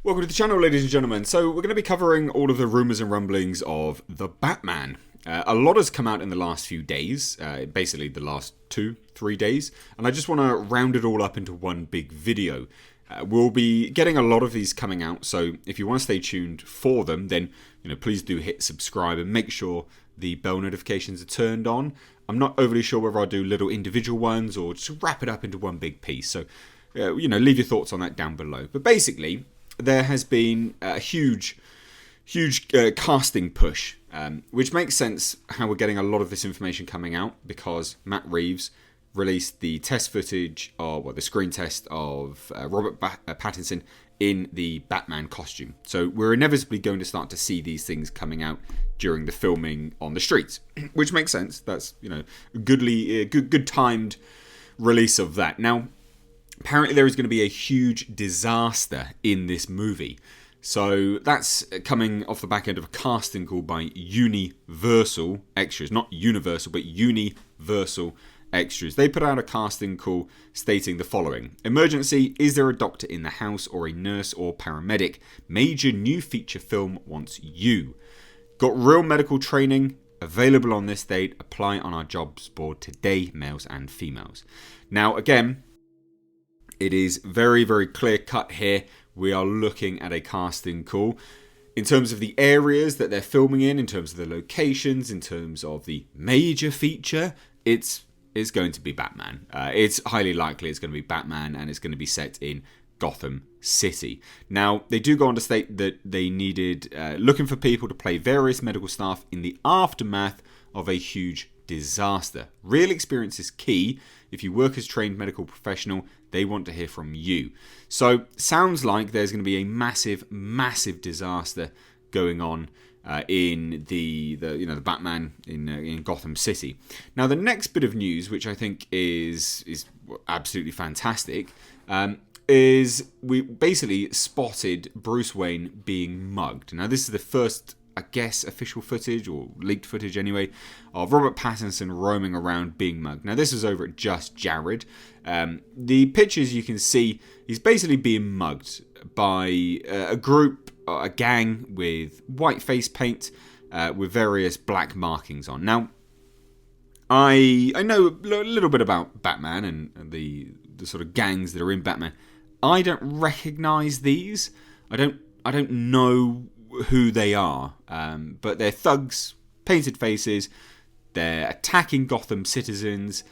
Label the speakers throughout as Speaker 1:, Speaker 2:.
Speaker 1: Welcome to the channel, ladies and gentlemen. So we're going to be covering all of the rumours and rumblings of the Batman. A lot has come out in the last few days, basically the last 2-3 days, and I just want to round it all up into one big video. We'll be getting a lot of these coming out, so if you want to stay tuned for them, then please do hit subscribe and make sure the bell notifications are turned on. I'm not overly sure whether I'll do little individual ones or just wrap it up into one big piece, so leave your thoughts on that down below. But basically, there has been a huge casting push, which makes sense how we're getting a lot of this information coming out, because Matt Reeves released the test footage, or the screen test of Robert Pattinson in the Batman costume. So we're inevitably going to start to see these things coming out during the filming on the streets, which makes sense. That's a good timed release of that. Now, apparently there is going to be a huge disaster in this movie. So that's coming off the back end of a casting call by Universal Extras. Not Universal, but Universal Extras. They put out a casting call stating the following. Emergency, is there a doctor in the house or a nurse or paramedic? Major new feature film wants you. Got real medical training available on this date. Apply on our jobs board today, males and females. Now, again, it is very, very clear cut here. We are looking at a casting call. In terms of the areas that they're filming in terms of the locations, in terms of the major feature, it's going to be Batman. It's highly likely it's going to be Batman, and it's going to be set in Gotham City. Now, they do go on to state that they needed, looking for people to play various medical staff in the aftermath of a huge disaster. Real experience is key. If you work as trained medical professional, they want to hear from you. So, sounds like there's going to be a massive disaster going on in the Batman in Gotham City. Now, the next bit of news, which I think is absolutely fantastic, is we basically spotted Bruce Wayne being mugged. Now, this is the first, I guess, official footage, or leaked footage anyway, of Robert Pattinson roaming around being mugged. Now, this is over at Just Jared. The pictures you can see, he's basically being mugged by a group, a gang with white face paint with various black markings on. Now, I know a little bit about Batman and the sort of gangs that are in Batman. I don't recognise these. I don't know who they are, but they're thugs, painted faces. They're attacking Gotham citizens,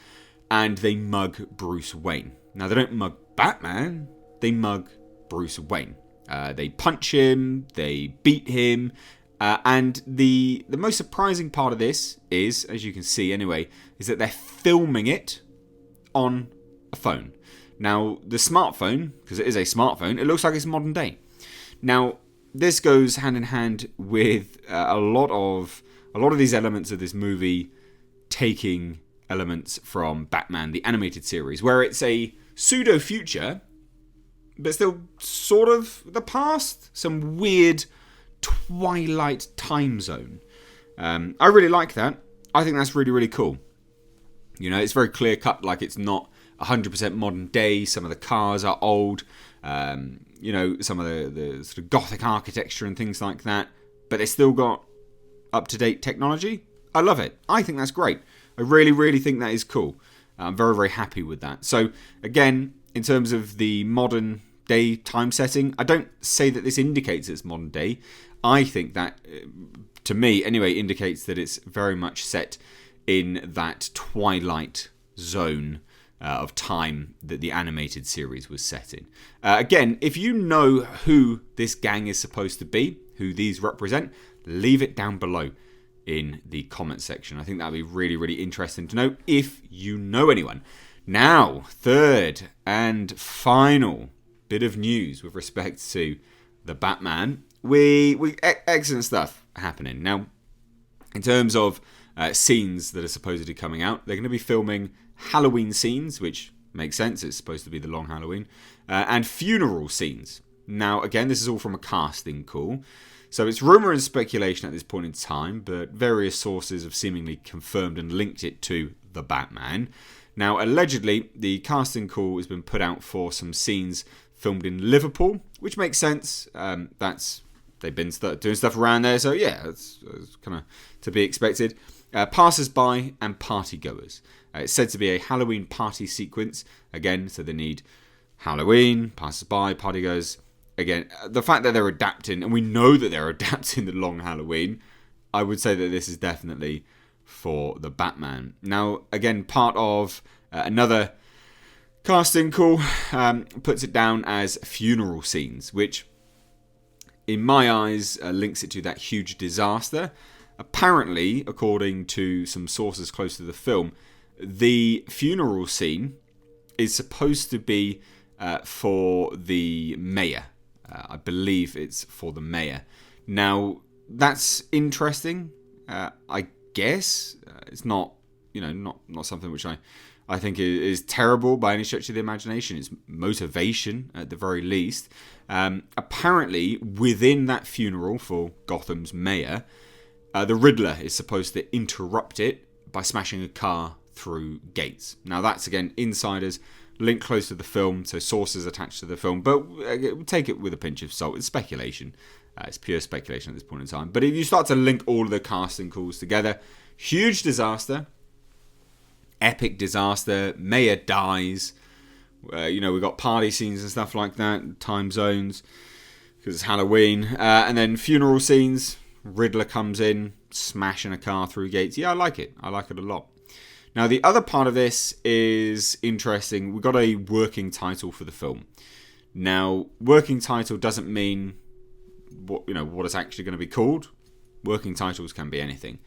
Speaker 1: and they mug Bruce Wayne. Now, they don't mug Batman, they mug Bruce Wayne. They punch him, they beat him, and the most surprising part of this is, as you can see anyway, is that they're filming it on a phone. Now, the smartphone, because it is a smartphone, it looks like it's modern day. Now, this goes hand in hand with a lot of these elements of this movie taking elements from Batman, the animated series, where it's a pseudo-future, but still sort of the past. Some weird Twilight time zone. I really like that. I think that's really, really cool. It's very clear-cut, like it's not 100% modern day. Some of the cars are old. Some of the sort of gothic architecture and things like that, but they still got up-to-date technology. I love it. I think that's great. I really, really think that is cool. I'm very, very happy with that. So, again, in terms of the modern day time setting, I don't say that this indicates it's modern day. I think that, to me anyway, indicates that it's very much set in that Twilight zone of time that the animated series was set in. Again, if you know who this gang is supposed to be, who these represent, leave it down below in the comment section. I think that would be really, really interesting to know if you know anyone. Now, third and final bit of news with respect to the Batman. We excellent stuff happening. Now, in terms of scenes that are supposedly coming out, they're going to be filming Halloween scenes, which makes sense. It's supposed to be the long Halloween, and funeral scenes. Now, again, this is all from a casting call. So it's rumour and speculation at this point in time, but various sources have seemingly confirmed and linked it to the Batman. Now, allegedly, the casting call has been put out for some scenes filmed in Liverpool, which makes sense. They've been doing stuff around there, so yeah, it's kind of to be expected. Passers-by and partygoers. It's said to be a Halloween party sequence. Again, so they need Halloween, passers-by, partygoers. Again, the fact that they're adapting, and we know that they're adapting the Long Halloween, I would say that this is definitely for the Batman. Now, again, part of another casting call puts it down as funeral scenes, which in my eyes links it to that huge disaster. Apparently, according to some sources close to the film, the funeral scene is supposed to be for the mayor. I believe it's for the mayor. Now, that's interesting. I guess it's not, not something which I think is terrible by any stretch of the imagination. It's motivation at the very least. Apparently, within that funeral for Gotham's mayor, the Riddler is supposed to interrupt it by smashing a car through gates. Now that's, again, insiders, linked close to the film, so sources attached to the film, but take it with a pinch of salt. It's speculation. It's pure speculation at this point in time. But if you start to link all of the casting calls together, huge disaster, epic disaster, mayor dies, we've got party scenes and stuff like that, time zones, because it's Halloween, and then funeral scenes, Riddler comes in, smashing a car through gates. Yeah, I like it. I like it a lot. Now, the other part of this is interesting. We've got a working title for the film. Now, working title doesn't mean what it's actually going to be called. Working titles can be anything.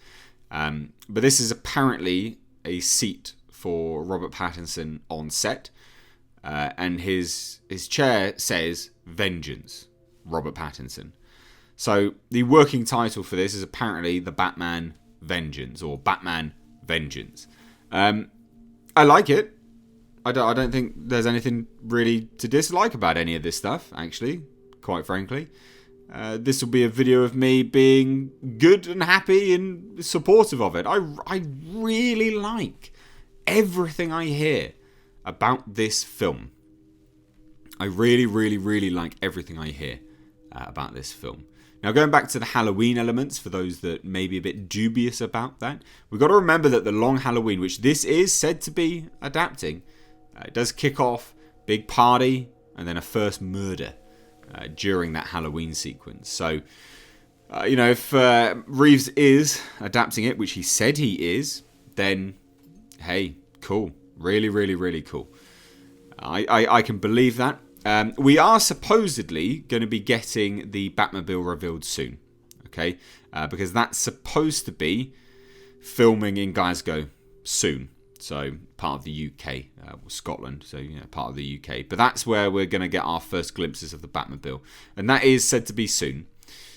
Speaker 1: But this is apparently a seat for Robert Pattinson on set. And his chair says, Vengeance, Robert Pattinson. So the working title for this is apparently The Batman Vengeance, or Batman Vengeance. I like it. I don't think there's anything really to dislike about any of this stuff, actually, quite frankly. This will be a video of me being good and happy and supportive of it. I really like everything I hear about this film. I really, really, really like everything I hear about this film. Now, going back to the Halloween elements, for those that may be a bit dubious about that, we've got to remember that the Long Halloween, which this is said to be adapting, it does kick off, big party, and then a first murder during that Halloween sequence. So, if Reeves is adapting it, which he said he is, then, hey, cool. Really, really, really cool. I can believe that. We are supposedly going to be getting the Batmobile revealed soon, okay? Because that's supposed to be filming in Glasgow soon. So part of the UK, Scotland, so part of the UK. But that's where we're going to get our first glimpses of the Batmobile. And that is said to be soon.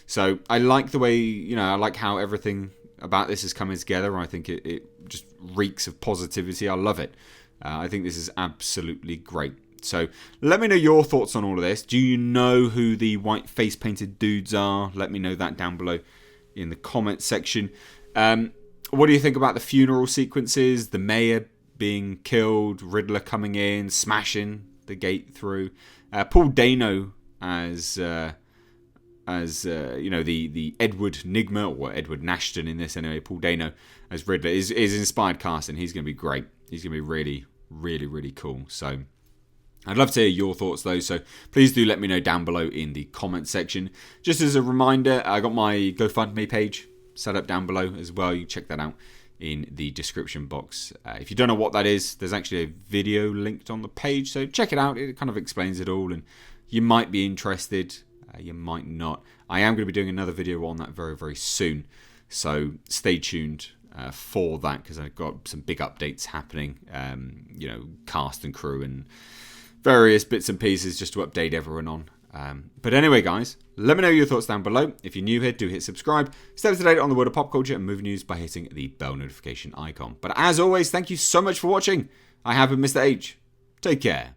Speaker 1: So I like the way, I like how everything about this is coming together. I think it just reeks of positivity. I love it. I think this is absolutely great. So let me know your thoughts on all of this. Do you know who the white face painted dudes are? Let me know that down below in the comment section. What do you think about the funeral sequences? The mayor being killed, Riddler coming in, smashing the gate through. Paul Dano as the Edward Nygma, or Edward Nashton in this anyway. Paul Dano as Riddler is inspired casting. He's going to be great. He's going to be really, really, really cool. So I'd love to hear your thoughts though, so please do let me know down below in the comment section. Just as a reminder, I got my GoFundMe page set up down below as well. You check that out in the description box. If you don't know what that is, there's actually a video linked on the page, so check it out. It kind of explains it all, and you might be interested, you might not. I am going to be doing another video on that very, very soon, so stay tuned for that, because I've got some big updates happening, cast and crew and various bits and pieces just to update everyone on. But anyway, guys, let me know your thoughts down below. If you're new here, do hit subscribe. Stay up to date on the world of pop culture and movie news by hitting the bell notification icon. But as always, thank you so much for watching. I have been Mr. H. Take care.